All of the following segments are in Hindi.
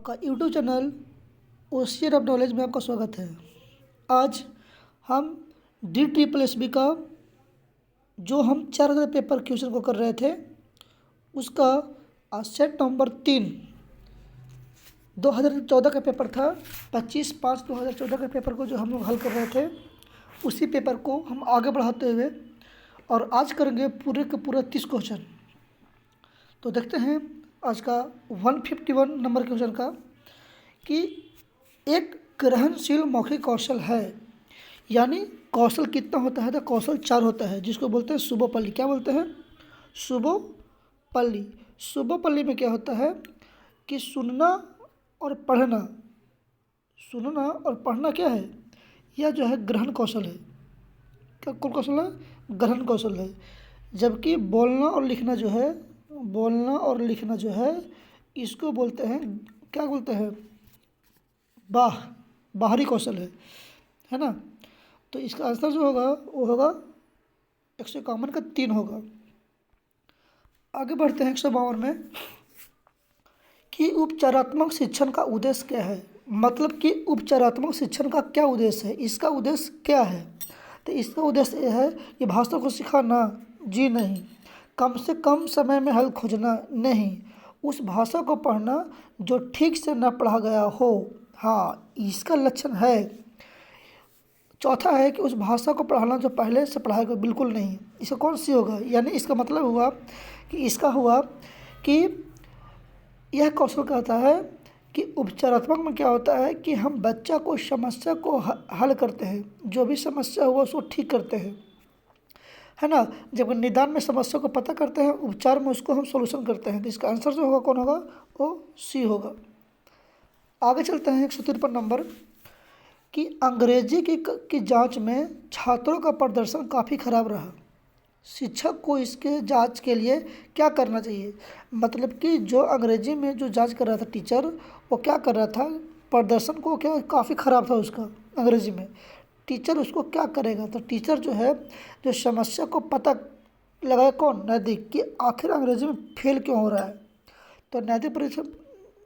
आपका YouTube channel ocean of knowledge में आपका स्वागत है। आज हम DSSB का जो हम 4000 पेपर क्वेश्चन को कर रहे थे उसका आज सेट नंबर 3 2014 का पेपर था। 25/5/2014 के पेपर को जो हम लोग हल कर रहे थे उसी पेपर को हम आगे बढ़ाते हुए और आज करेंगे पूरे के पूरा 30 क्वेश्चन। तो देखते हैं आज का 151 नंबर क्वेश्चन का कि एक ग्रहणशील मौखिक कौशल है, यानी कौशल कितना होता है? तो कौशल 4 होता है, जिसको बोलते हैं सुबोपल्ली। क्या बोलते हैं? सुबोपल्ली। सुबोपल्ली में क्या होता है कि सुनना और पढ़ना क्या है? यह जो है ग्रहण कौशल है। क्या कौन कौशल है? ग्रहण कौशल है। जबकि बोलना और लिखना जो है इसको बोलते हैं, क्या बोलते हैं? बाहरी कौशल है ना। तो इसका आंसर जो होगा वो होगा 151 का 3 होगा। आगे बढ़ते हैं 152 में कि उपचारात्मक शिक्षण का उद्देश्य क्या है। मतलब कि उपचारात्मक शिक्षण का क्या उद्देश्य है, इसका उद्देश्य क्या है? तो इसका उद्देश्य यह है कि भाषा को सिखाना, जी नहीं। कम से कम समय में हल खोजना, नहीं। उस भाषा को पढ़ना जो ठीक से न पढ़ा गया हो, हाँ, इसका लक्षण है। चौथा है कि उस भाषा को पढ़ाना जो पहले से पढ़ाया गया, बिल्कुल नहीं। इसका कौन सी होगा? यानी इसका मतलब हुआ कि यह कौशल कहता है कि उपचारात्मक में क्या होता है कि हम बच्चा को समस्या को हल करते हैं, जो भी समस्या हुआ उसको ठीक करते हैं, है ना। जब निदान में समस्या को पता करते हैं, उपचार में उसको हम सॉल्यूशन करते हैं। तो इसका आंसर जो होगा कौन होगा? वो सी होगा। आगे चलते हैं 153 नंबर कि अंग्रेजी की जांच में छात्रों का प्रदर्शन काफ़ी खराब रहा। शिक्षक को इसके जांच के लिए क्या करना चाहिए? मतलब कि जो अंग्रेजी में जो जांच कर रहा था टीचर, वो क्या कर रहा था? प्रदर्शन को क्या काफ़ी ख़राब था उसका अंग्रेजी में। टीचर उसको क्या करेगा? तो टीचर जो है जो समस्या को पता लगाए, कौन? नैतिक, कि आखिर अंग्रेजी में फेल क्यों हो रहा है। तो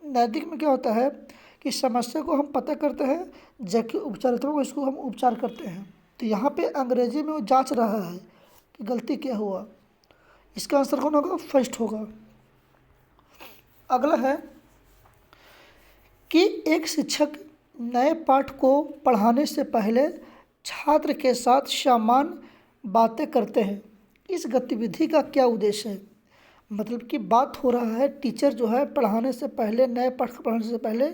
नैतिक में क्या होता है कि समस्या को हम पता करते हैं, जबकि उपचारात्मक इसको हम उपचार करते हैं। तो यहाँ पे अंग्रेजी में वो जांच रहा है कि गलती क्या हुआ। इसका आंसर कौन होगा? फर्स्ट होगा। अगला है कि एक शिक्षक नए पाठ को पढ़ाने से पहले छात्र के साथ सामान्य बातें करते हैं। इस गतिविधि का क्या उद्देश्य है? मतलब कि बात हो रहा है, टीचर जो है पढ़ाने से पहले, नए पाठ को पढ़ाने से पहले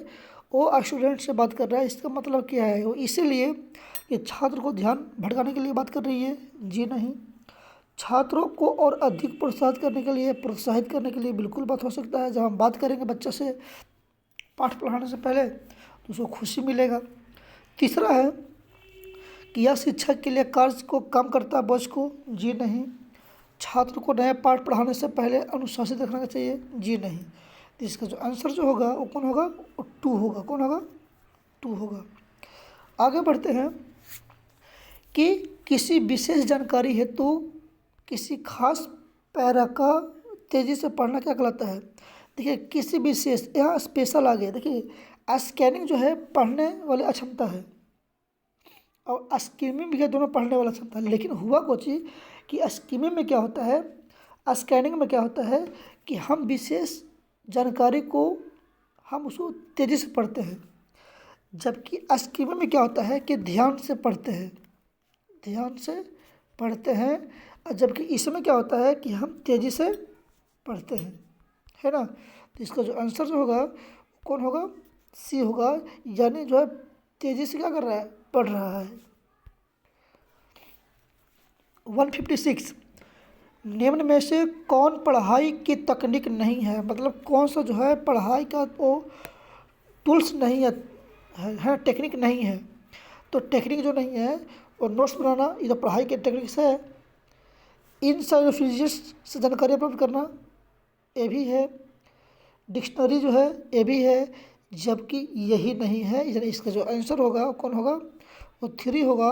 वो स्टूडेंट से बात कर रहा है। इसका मतलब क्या है? वो इसीलिए कि छात्र को ध्यान भटकाने के लिए बात कर रही है, जी नहीं। छात्रों को और अधिक प्रोत्साहित करने के लिए बिल्कुल बात हो सकता है। जब हम बात करेंगे बच्चे से पाठ पढ़ाने से पहले तो उसको खुशी मिलेगा। तीसरा है कि यह शिक्षक के लिए कार्य को कम करता है, बोझ को, जी नहीं। छात्र को नया पाठ पढ़ाने से पहले अनुशासित रखना चाहिए, जी नहीं। तो इसका जो आंसर जो होगा वो कौन होगा? वो 2 होगा। कौन होगा? 2 होगा। आगे बढ़ते हैं कि किसी विशेष जानकारी हेतु किसी खास पैरा का तेज़ी से पढ़ना क्या कहलाता है? देखिए, किसी विशेष, यहाँ स्पेशल आ गया। देखिए, स्कैनिंग जो है पढ़ने वाली अक्षमता है और स्किमिंग भी है, दोनों पढ़ने वाला क्षमता है। लेकिन हुआ कुछ कि स्किमिंग में क्या होता है, स्कैनिंग में क्या होता है कि हम विशेष जानकारी को हम उसको तेज़ी से पढ़ते हैं, जबकि स्किमिंग में क्या होता है कि ध्यान से पढ़ते हैं। और जबकि इसमें क्या होता है कि हम तेज़ी से पढ़ते हैं, है ना। तो इसका जो आंसर जो होगा कौन होगा? सी होगा। यानी जो है तेज़ी से क्या कर रहा है? पढ़ रहा है। 156 निम्न में से कौन पढ़ाई की तकनीक नहीं है? मतलब कौन सा जो है पढ़ाई का वो टूल्स नहीं है, टेक्निक नहीं है। तो टेक्निक जो नहीं है वो नोट्स बनाना, ये तो पढ़ाई के टेक्निक से है। इनसाइक्लोपीडिया से जानकारी प्राप्त करना, ये भी है। डिक्शनरी जो है ये भी है, जबकि यही नहीं है। यानी इसका जो आंसर होगा वो कौन होगा? वो 3 होगा।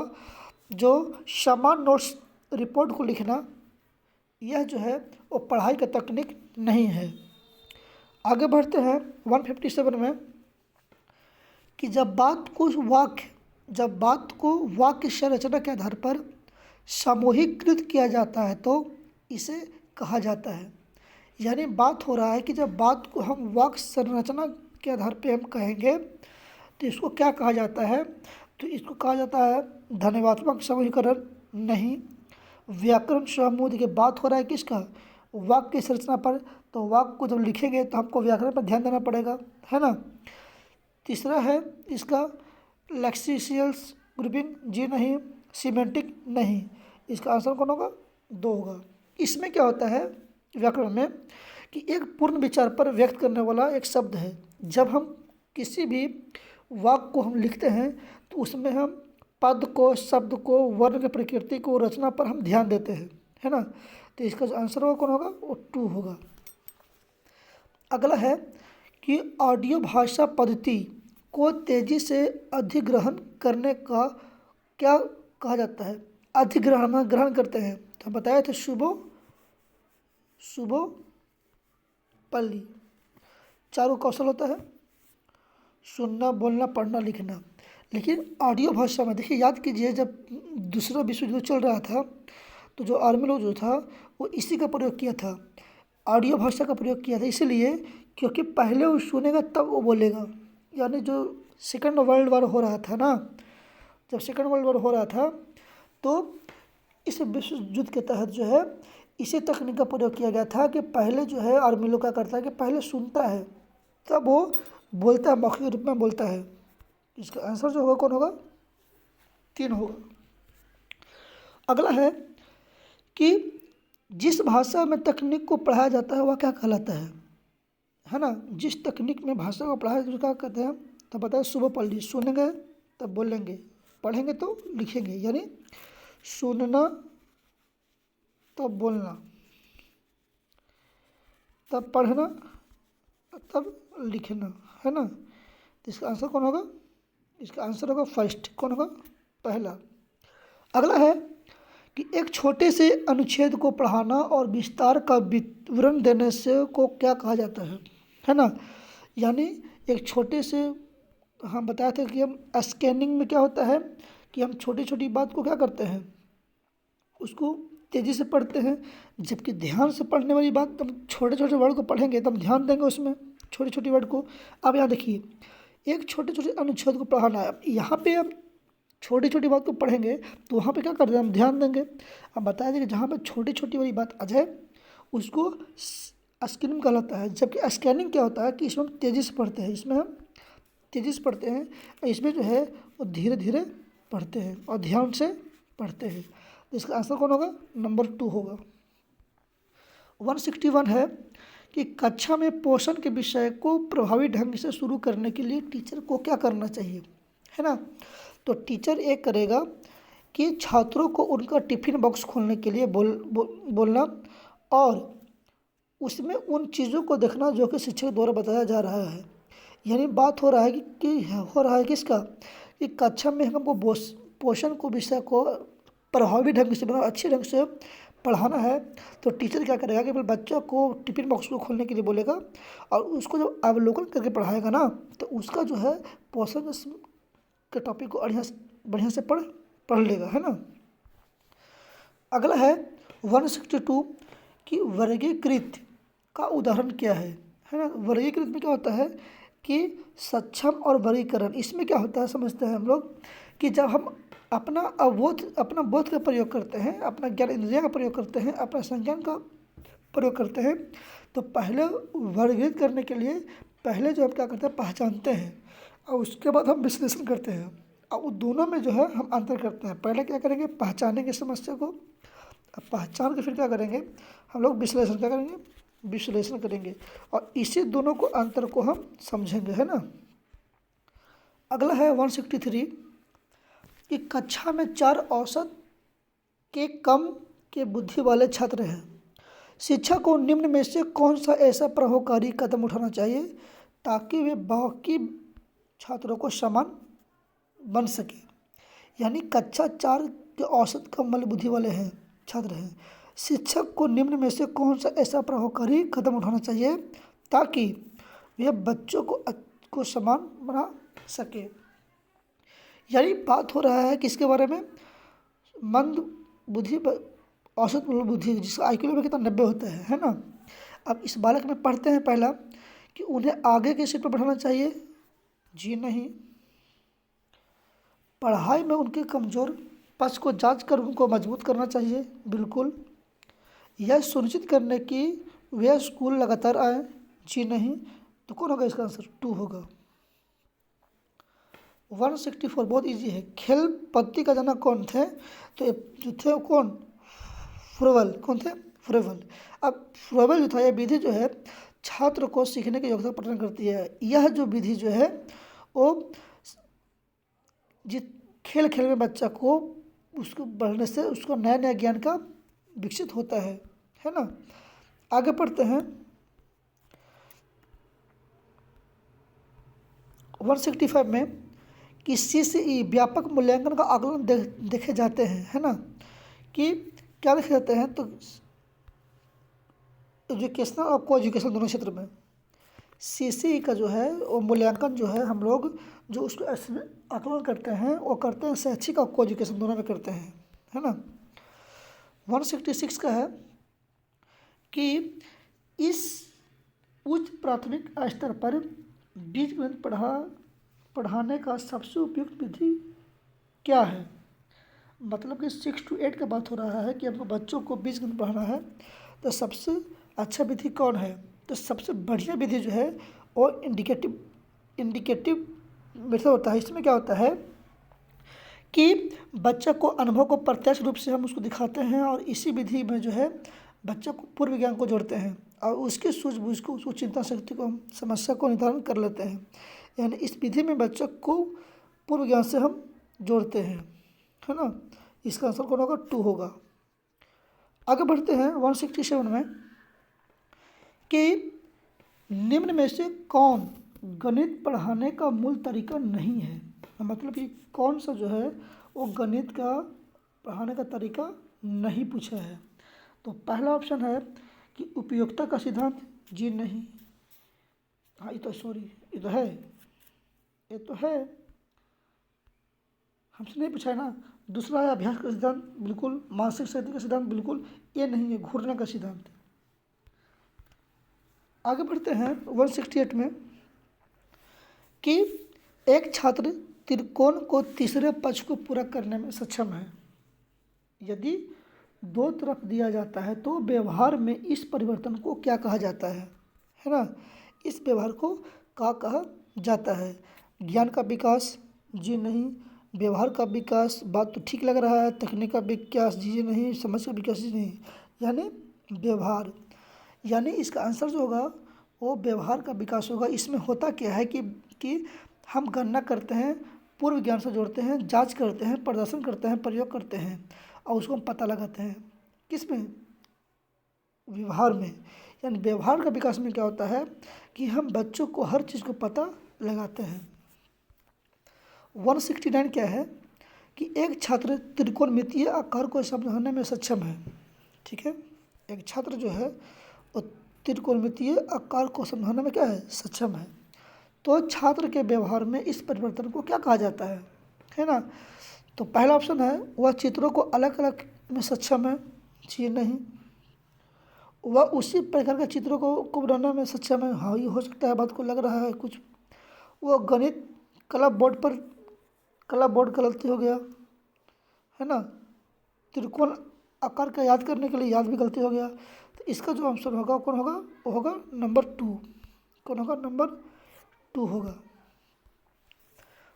जो समान नोट्स रिपोर्ट को लिखना, यह जो है वो पढ़ाई का तकनीक नहीं है। आगे बढ़ते हैं 157 में कि जब बात को वाक्य संरचना के आधार पर सामूहिकृत किया जाता है तो इसे कहा जाता है। यानी बात हो रहा है कि जब बात को हम वाक्य संरचना के आधार पे हम कहेंगे तो इसको क्या कहा जाता है, तो इसको कहा जाता है ध्वन्यात्मक समूहीकरण। नहीं, व्याकरण समूह। देखिए बात हो रहा है किसका, वाक्य की संरचना पर, तो वाक्य को जब लिखेंगे तो हमको व्याकरण पर ध्यान देना पड़ेगा, है ना। तीसरा है इसका लेक्सिकल ग्रुपिंग। जी नहीं। सिमेंटिक। नहीं। इसका आंसर कौन होगा, 2 होगा। इसमें क्या होता है व्याकरण में कि एक पूर्ण विचार पर व्यक्त करने वाला एक शब्द है। जब हम किसी भी वाक्य को हम लिखते हैं तो उसमें हम पद को, शब्द को, वर्ण की प्रकृति को, रचना पर हम ध्यान देते हैं, है ना। तो इसका जो आंसर होगा कौन होगा, वो 2 होगा। अगला है कि ऑडियो भाषा पद्धति को तेजी से अधिग्रहण करने का क्या कहा जाता है। अधिग्रहण में ग्रहण करते हैं, तो हम बताए थे शुभो पल्ली। चारों कौशल होता है, सुनना, बोलना, पढ़ना, लिखना। लेकिन ऑडियो भाषा में देखिए, याद कीजिए जब दूसरा विश्व युद्ध चल रहा था तो जो आर्मी लोग जो था वो इसी का प्रयोग किया था, ऑडियो भाषा का प्रयोग किया था। इसीलिए क्योंकि पहले वो सुनेगा तब वो बोलेगा। यानी जो सेकंड वर्ल्ड वॉर हो रहा था ना, जब सेकंड वर्ल्ड वॉर हो रहा था तो इस विश्व युद्ध के तहत जो है इसी तकनीक का प्रयोग किया गया था कि पहले जो है आर्मी लोग क्या करता है कि पहले सुनता है तब वो बोलता है, मौखिक रूप में बोलता है। इसका आंसर जो होगा कौन होगा, 3 होगा। अगला है कि जिस भाषा में तकनीक को पढ़ाया जाता है वह क्या कहलाता है ना। जिस तकनीक में भाषा को पढ़ाया जाता है क्या कहते हैं, तो बताए सुबह पढ़ सुनेंगे तब बोलेंगे, पढ़ेंगे तो लिखेंगे। यानी सुनना तब बोलना, तब पढ़ना, तब लिखना, है ना। तो इसका आंसर कौन होगा, इसका आंसर होगा फर्स्ट। कौन होगा, पहला। अगला है कि एक छोटे से अनुच्छेद को पढ़ाना और विस्तार का विवरण देने से को क्या कहा जाता है ना। यानी एक छोटे से, हम बताए थे कि हम स्कैनिंग में क्या होता है कि हम छोटी छोटी बात को क्या करते हैं, उसको तेज़ी से पढ़ते हैं। जबकि ध्यान से पढ़ने वाली बात, हम छोटे छोटे वर्ड को पढ़ेंगे तो हम ध्यान देंगे उसमें, छोटी छोटी वर्ड को। अब यहाँ देखिए, एक छोटे छोटे अनुच्छेद को पढ़ाना है। यहाँ पे हम छोटी छोटी बात को पढ़ेंगे तो वहाँ पे क्या करते हैं, हम ध्यान देंगे। अब बताया जाए कि जहाँ पे छोटी छोटी वाली बात आ जाए उसको स्कैनिंग कहलाता है। जबकि स्कैनिंग क्या होता है कि इसमें हम तेज़ी से पढ़ते हैं, इसमें हम तेज़ी से पढ़ते हैं, इसमें जो है वो धीरे धीरे पढ़ते हैं और ध्यान से पढ़ते हैं। तो इसका आंसर कौन होगा, नंबर 2 होगा। 161 है कि कक्षा में पोषण के विषय को प्रभावी ढंग से शुरू करने के लिए टीचर को क्या करना चाहिए, है ना। तो टीचर ये करेगा कि छात्रों को उनका टिफिन बॉक्स खोलने के लिए बोलना और उसमें उन चीज़ों को देखना जो कि शिक्षक द्वारा बताया जा रहा है। यानी बात हो रहा है कि किसका, कि कक्षा में हमको पोषण को विषय को प्रभावी ढंग से अच्छे ढंग से पढ़ाना है। तो टीचर क्या करेगा कि बच्चों को टिफिन बॉक्स को खोलने के लिए बोलेगा और उसको जब अवलोकन करके पढ़ाएगा ना तो उसका जो है पोषण के टॉपिक को बढ़िया से पढ़ लेगा, है ना। अगला है 162 कि वर्गीकृत का उदाहरण क्या है ना। वर्गीकृत में क्या होता है कि सक्षम और वर्गीकरण। इसमें क्या होता है समझते हैं हम लोग कि जब हम अपना बोध का प्रयोग करते हैं, अपना ज्ञान इंद्रिय का प्रयोग करते हैं, अपना संज्ञान का प्रयोग करते हैं, तो पहले वर्गीकृत करने के लिए पहले जो हम क्या करते हैं, पहचानते हैं और उसके बाद हम विश्लेषण करते हैं। और उन दोनों में जो है हम अंतर करते हैं। पहले क्या करेंगे, पहचानेंगे समस्या को, अब पहचान के फिर क्या करेंगे, हम लोग विश्लेषण करेंगे और इसी दोनों को अंतर को हम समझेंगे, है ना। अगला है 163 कि कक्षा में 4 औसत के कम के बुद्धि वाले छात्र हैं। शिक्षक को निम्न में से कौन सा ऐसा प्रभावकारी कदम उठाना चाहिए ताकि वे बाकी छात्रों को समान बन सके। यानी कक्षा 4 के औसत कम वाले बुद्धि वाले हैं छात्र हैं, शिक्षक को निम्न में से कौन सा ऐसा प्रभावकारी कदम उठाना चाहिए ताकि वे बच्चों को समान बना सके। यानी बात हो रहा है किसके बारे में? मंद बुद्धि, औसत बुद्धि, जिसका IQ में कितना 90 होता है ना। अब इस बालक में पढ़ते हैं पहला कि उन्हें आगे की सीट पर बैठाना चाहिए। जी नहीं। पढ़ाई में उनके कमज़ोर पक्ष को जांच कर उनको मजबूत करना चाहिए। बिल्कुल। यह सुनिश्चित करने की वे स्कूल लगातार आए। जी नहीं। तो कौन होगा इसका आंसर? 2 होगा। 164 बहुत इजी है। खेल पद्धति का जनक कौन थे? तो ये जो थे कौन? फ्रोबेल। कौन थे? फ्रोबेल। अब फ्रोबेल जो था, यह विधि जो है छात्र को सीखने की योग्यता प्रदान करती है। यह जो विधि जो है वो जिस खेल खेल में बच्चा को उसको बढ़ने से उसको नया नया ज्ञान का विकसित होता है ना। आगे पढ़ते हैं। 165 में कि CCE व्यापक मूल्यांकन का आकलन देखे जाते हैं, है ना। कि क्या देखे जाते हैं? तो एजुकेशनल और को एजुकेशन दोनों क्षेत्र में CCE का जो है वो मूल्यांकन जो है हम लोग जो उसको आकलन करते हैं वो करते हैं शैक्षिक और को एजुकेशन दोनों में करते हैं, है ना। 166 का है कि इस उच्च प्राथमिक स्तर पर बीजगणित पढ़ाने का सबसे उपयुक्त विधि क्या है? मतलब कि 6 to 8 का बात हो रहा है कि हमको बच्चों को बीजगणित पढ़ाना है, तो सबसे अच्छा विधि कौन है? तो सबसे बढ़िया विधि जो है वो इंडिकेटिव मेथड होता है। इसमें क्या होता है कि बच्चा को अनुभव को प्रत्यक्ष रूप से हम उसको दिखाते हैं और इसी विधि में जो है बच्चा को पूर्व ज्ञान को जोड़ते हैं और उसकी सूझबूझ को, उसको चिंता शक्ति को, हम समस्या को निर्धारण कर लेते हैं। यानी इस विधि में बच्चा को पूर्व ज्ञान से हम जोड़ते हैं, है ना। इसका आंसर कौन होगा? 2 होगा। आगे बढ़ते हैं 167 में कि निम्न में से कौन गणित पढ़ाने का मूल तरीका नहीं है? मतलब कि कौन सा जो है वो गणित का पढ़ाने का तरीका नहीं पूछा है। तो पहला ऑप्शन है कि उपयोगिता का सिद्धांत। जी नहीं। हाँ, ये तो ये तो है, ये तो है, हमसे नहीं पूछा है ना। दूसरा है अभ्यास का सिद्धांत। बिल्कुल। मानसिक स्थिति का सिद्धांत। बिल्कुल। ये नहीं है घूरने का सिद्धांत। आगे बढ़ते हैं 168 में कि एक छात्र त्रिकोण को तीसरे पक्ष को पूरा करने में सक्षम है यदि 2 तरफ दिया जाता है, तो व्यवहार में इस परिवर्तन को क्या कहा जाता है ना। इस व्यवहार को क्या कहा जाता है? ज्ञान का विकास। जी नहीं। व्यवहार का विकास, बात तो ठीक लग रहा है। तकनीक का विकास। जी नहीं। समझ का विकास। जी नहीं। यानी व्यवहार, यानी इसका आंसर जो होगा वो व्यवहार का विकास होगा। इसमें होता क्या है कि हम गणना करते हैं, पूर्व ज्ञान से जोड़ते हैं, जांच करते हैं, प्रदर्शन करते हैं, प्रयोग करते हैं और उसको हम पता लगाते हैं। किसमें? व्यवहार में। यानी व्यवहार का विकास में क्या होता है कि हम बच्चों को हर चीज़ को पता लगाते हैं। 169 क्या है कि एक छात्र त्रिकोणमितीय आकार को समझाने में सक्षम है। ठीक है। एक छात्र जो है वो त्रिकोणमितीय आकार को समझाने में क्या है? सक्षम है। तो छात्र के व्यवहार में इस परिवर्तन को क्या कहा जाता है ना। तो पहला ऑप्शन है वह चित्रों को अलग अलग में सक्षम है। जी नहीं। वह उसी प्रकार के चित्रों को बनाने में सक्षम है। हाँ, ये हो सकता है, बात को लग रहा है कुछ। वह गणित कला बोर्ड गलती हो गया, है ना। त्रिकोण आकार का याद करने के लिए याद भी गलती हो गया। तो इसका जो ऑप्शन होगा कौन होगा? वो होगा नंबर 2। कौन होगा? नंबर 2 होगा।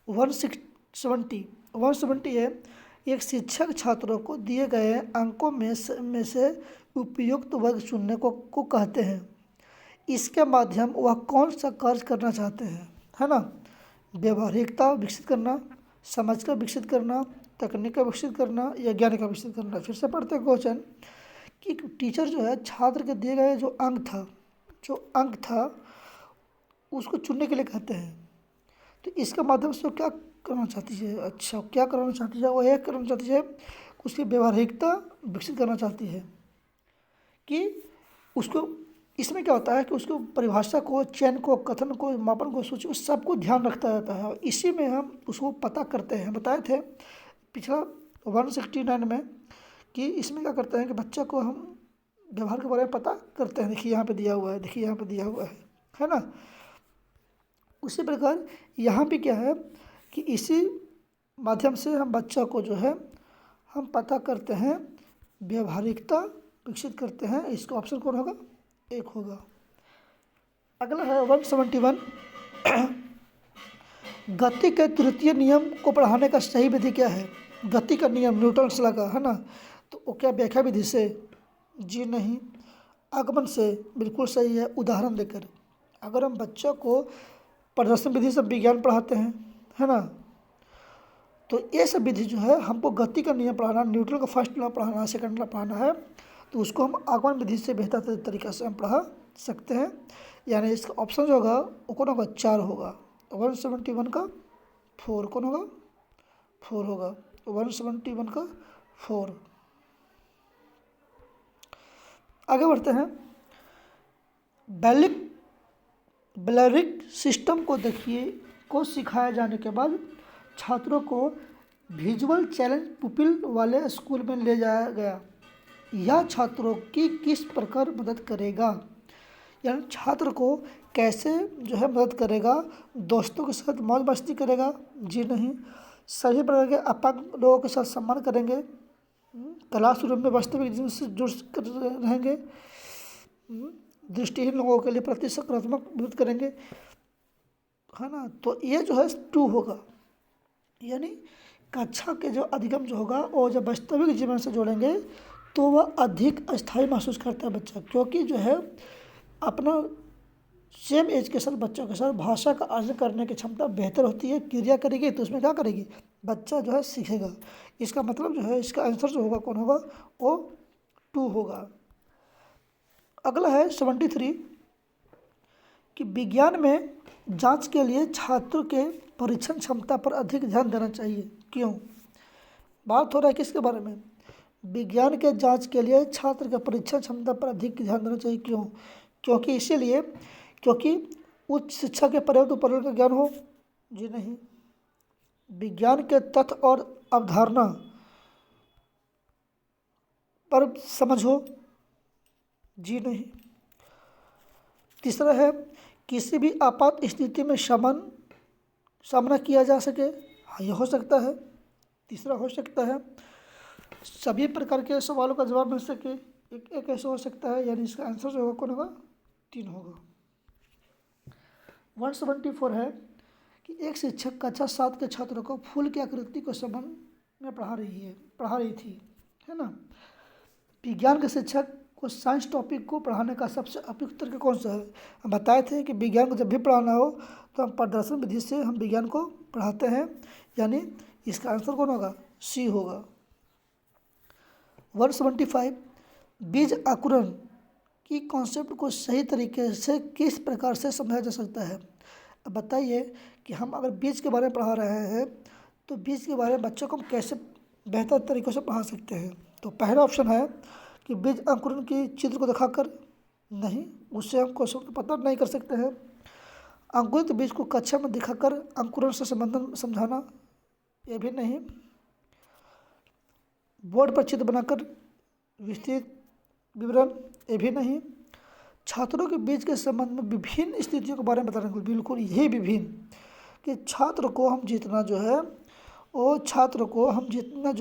170 है एक शिक्षक छात्रों को दिए गए अंकों में से उपयुक्त वर्ग चुनने को कहते हैं। इसके माध्यम वह कौन सा कार्य करना चाहते हैं, है ना। व्यवहारिकता विकसित करना, समझ का विकसित करना, तकनीक का विकसित करना या ज्ञान का विकसित करना। फिर से पढ़ते हैं क्वेश्चन कि टीचर जो है छात्र के दिए गए जो अंक था उसको चुनने के लिए कहते हैं। तो इसके माध्यम से क्या करना चाहती है? अच्छा, क्या करना चाहती है? वो यह करना चाहती है उसकी व्यवहारिकता विकसित करना चाहती है कि उसको इसमें क्या होता है कि उसको परिभाषा को, चयन को, कथन को, मापन को, सूची को, सबको ध्यान रखता रहता है और इसी में हम उसको पता करते हैं। बताए थे पिछला 169 में कि इसमें क्या करते हैं कि बच्चा को हम व्यवहार के बारे में पता करते हैं। देखिए यहाँ पे दिया हुआ है, देखिए यहाँ पे दिया हुआ है ना। उसी प्रकार यहाँ भी क्या है कि इसी माध्यम से हम बच्चा को जो है हम पता करते हैं, व्यवहारिकता विकसित करते हैं। इसका ऑप्शन कौन होगा? एक होगा। अगला है 171 गति के तृतीय नियम को पढ़ाने का सही विधि क्या है? गति का नियम न्यूटन्स लॉ का है ना, तो वो क्या व्याख्या विधि से? जी नहीं। आगमन से? बिल्कुल सही है। उदाहरण देकर। अगर हम बच्चों को प्रदर्शन विधि से विज्ञान पढ़ाते हैं, है ना, तो ये सब विधि जो है हमको गति का नियम पढ़ाना, न्यूटन का फर्स्ट लॉ पढ़ाना है, सेकंड लॉ पढ़ाना है, तो उसको हम आगमन विधि से बेहतर तरीके से हम पढ़ा सकते हैं। यानी इसका ऑप्शन जो होगा वो कौन होगा? 4 होगा। 171 का 4 कौन होगा? 4 होगा। 171 का 4। आगे बढ़ते हैं। बैलिक सिस्टम को देखिए को सिखाया जाने के बाद छात्रों को विजुअल चैलेंज पुपिल वाले स्कूल में ले जाया गया। यह छात्रों की किस प्रकार मदद करेगा? यानी छात्र को कैसे जो है मदद करेगा? दोस्तों के साथ मौज मस्ती करेगा? जी नहीं। सभी प्रकार के अपंग लोगों के साथ सम्मान करेंगे। क्लासरूम में वास्तविक जीवन से जुड़ कर रहेंगे। दृष्टिहीन लोगों के लिए प्रति सकारात्मक मदद करेंगे, है ना। तो ये जो है 2 होगा। यानी कक्षा के जो अधिगम जो होगा वो जब वास्तविक जीवन से जोड़ेंगे तो वह अधिक अस्थायी महसूस करता है बच्चा, क्योंकि जो है अपना सेम एज के साथ बच्चों के साथ भाषा का अर्जन करने की क्षमता बेहतर होती है। क्रिया करेगी तो उसमें क्या करेगी? बच्चा जो है सीखेगा। इसका मतलब जो है इसका आंसर जो होगा कौन होगा? वो 2 होगा। अगला है 73 कि विज्ञान में जांच के लिए छात्रों के परीक्षण क्षमता पर अधिक ध्यान देना चाहिए। क्यों? बात हो रहा है किसके बारे में? विज्ञान के जांच के लिए छात्र के परीक्षण क्षमता पर अधिक ध्यान देना चाहिए। क्यों? क्योंकि इसीलिए क्योंकि उच्च शिक्षा के पर्याप्त उपकरण का ज्ञान हो? जी नहीं। विज्ञान के तथ्य और अवधारणा पर समझ हो? जी नहीं। तीसरा है किसी भी आपात स्थिति में सामना किया जा सके? हाँ, यह हो सकता है। तीसरा हो सकता है सभी प्रकार के सवालों का जवाब मिल सके, एक ऐसा हो सकता है। यानी इसका आंसर जो होगा कौन होगा? 3 होगा। 174 है कि एक शिक्षक कक्षा 7 के छात्रों को फूल की आकृति को संबंध में पढ़ा रही थी, है ना। विज्ञान के शिक्षक को साइंस टॉपिक को पढ़ाने का सबसे उपयुक्त तरीका कौन सा है? हम बताए थे कि विज्ञान को जब भी पढ़ाना हो तो हम प्रदर्शन विधि से हम विज्ञान को पढ़ाते हैं। यानी इसका आंसर कौन होगा? सी होगा। 175 बीज अंकुरण की कॉन्सेप्ट को सही तरीके से किस प्रकार से समझा जा सकता है? अब बताइए कि हम अगर बीज के बारे में पढ़ा रहे हैं तो बीज के बारे में बच्चों को हम कैसे बेहतर तरीक़ों से पढ़ा सकते हैं? तो पहला ऑप्शन है कि बीज अंकुरण की चित्र को दिखाकर। नहीं, उससे हम क्वेश्चन को पता नहीं कर सकते हैं। अंकुरित बीज को कक्षा में दिखाकर अंकुरण से संबंध समझाना, ये भी नहीं। बोर्ड पर चित्र बनाकर विस्तृत विवरण, ये भी नहीं। छात्रों के बीच के संबंध में विभिन्न स्थितियों के बारे में बताने को, बिल्कुल यही विभिन्न, कि छात्र को हम जितना जो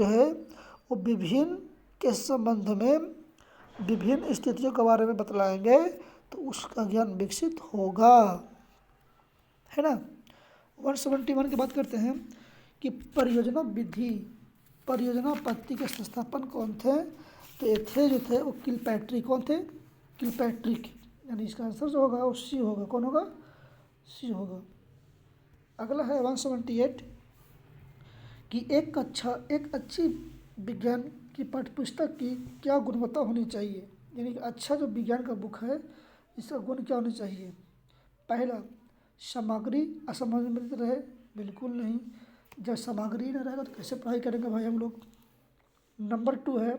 है वो विभिन्न के संबंध में विभिन्न स्थितियों के बारे में बतलाएंगे तो उसका ज्ञान विकसित होगा, है ना। 171 की बात करते हैं कि परियोजना पद्धति के संस्थापन कौन थे? तो ये जो थे वो किलपैट्रिक। कौन थे? किलपैट्रिक। यानी इसका आंसर जो होगा वो सी होगा। कौन होगा? सी होगा। अगला है 178 कि एक अच्छी विज्ञान की पाठ्यपुस्तक की क्या गुणवत्ता होनी चाहिए? यानी कि अच्छा जो विज्ञान का बुक है इसका गुण क्या होना चाहिए? पहला, सामग्री असंबंधित रहे? बिल्कुल नहीं। जब सामग्री न रहेगा तो कैसे पढ़ाई करेंगे भाई हम लोग। नंबर 2 है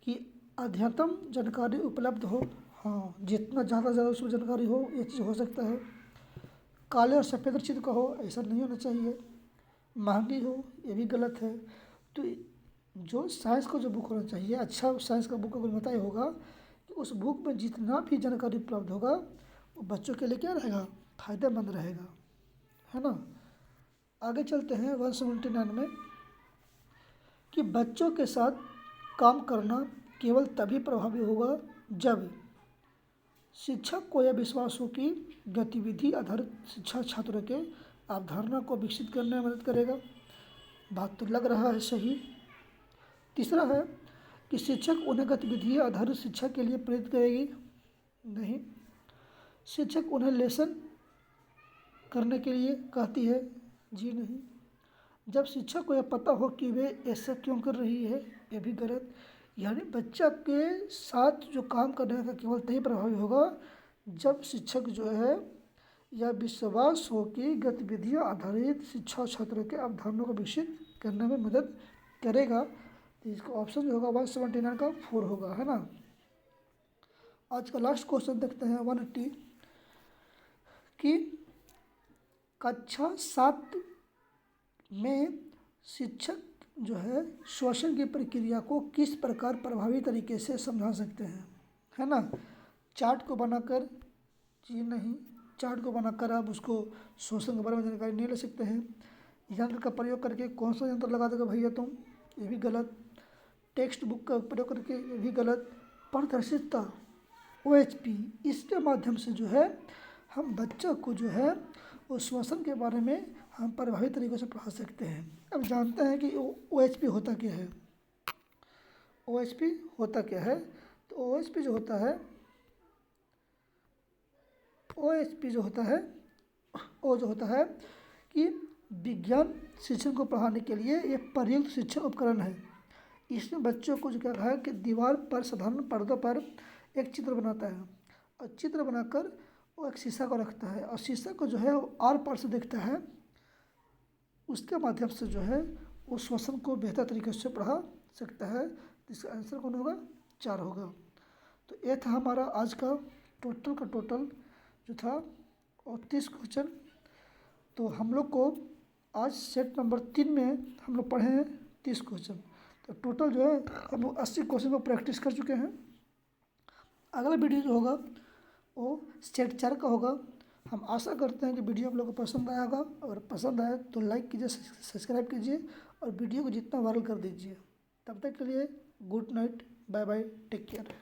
कि अद्यतन जानकारी उपलब्ध हो? हाँ, जितना ज़्यादा ज़्यादा उसमें जानकारी हो ये चीज़ हो सकता है। काले और सफ़ेद चित्र का हो, ऐसा नहीं होना चाहिए। महंगी हो, ये भी गलत है। तो जो साइंस का जो बुक होना चाहिए, अच्छा साइंस का बुक अगर बताया होगा कि उस बुक में जितना भी जानकारी उपलब्ध होगा वो बच्चों के लिए क्या रहेगा, फ़ायदेमंद रहेगा, है ना। आगे चलते हैं 179 में कि बच्चों के साथ काम करना केवल तभी प्रभावी होगा जब शिक्षक को यह विश्वास हो कि गतिविधि आधारित शिक्षा छात्रों के अवधारणा को विकसित करने में मदद करेगा। बात तो लग रहा है सही। तीसरा है कि शिक्षक उन्हें गतिविधि आधारित शिक्षा के लिए प्रेरित करेगी, नहीं। शिक्षक उन्हें लेसन करने के लिए कहती है, जी नहीं। जब शिक्षक को यह पता हो कि वे ऐसा क्यों कर रही है, यह भी गलत। यानी बच्चा के साथ जो काम करने का केवल तभी प्रभावी होगा जब शिक्षक जो है यह विश्वास हो कि गतिविधियाँ आधारित शिक्षा छात्रों के अवधारणा को विकसित करने में मदद करेगा। तो इसका ऑप्शन जो होगा 179 का 4 होगा, है ना। आज का लास्ट क्वेश्चन देखते हैं 180 कि कक्षा 7 में शिक्षक जो है श्वसन की प्रक्रिया को किस प्रकार प्रभावी तरीके से समझा सकते हैं, है ना। चार्ट को बनाकर, जी नहीं, चार्ट को बनाकर आप उसको श्वसन के बारे में जानकारी नहीं ले सकते हैं। यंत्र का प्रयोग करके कौन सा यंत्र लगा देगा भैया तुम, ये भी गलत। टेक्स्ट बुक का प्रयोग करके, ये भी गलत। पारदर्शिता OHP, इसके माध्यम से जो है हम बच्चा को जो है उस श्वसन के बारे में हम प्रभावी तरीक़े से पढ़ा सकते हैं। अब जानते हैं कि OHP होता क्या है। OHP होता क्या है, तो OHP जो होता है, OHP जो होता है वो जो होता है कि विज्ञान शिक्षण को पढ़ाने के लिए एक प्रयुक्त शिक्षण उपकरण है। इसमें बच्चों को जो क्या है कि दीवार पर साधारण पर्दों पर एक चित्र बनाता है और चित्र बनाकर वो एक शीशा को रखता है और शीशा को जो है वो आर पार से देखता है। उसके माध्यम से जो है वो श्वसन को बेहतर तरीके से पढ़ा सकता है। इसका आंसर कौन होगा, 4 होगा। तो ये था हमारा आज का टोटल जो था और 30 क्वेश्चन। तो हम लोग को आज सेट नंबर 3 में हम लोग पढ़े हैं 30 क्वेश्चन। तो टोटल जो है हम लोग 80 क्वेश्चन को प्रैक्टिस कर चुके हैं। अगला वीडियो जो होगा वो सेट 4 का होगा। हम आशा करते हैं कि वीडियो आप लोगों को पसंद आया होगा। अगर पसंद आए तो लाइक कीजिए, सब्सक्राइब कीजिए और वीडियो को जितना वायरल कर दीजिए। तब तक के लिए good night, bye bye, take care.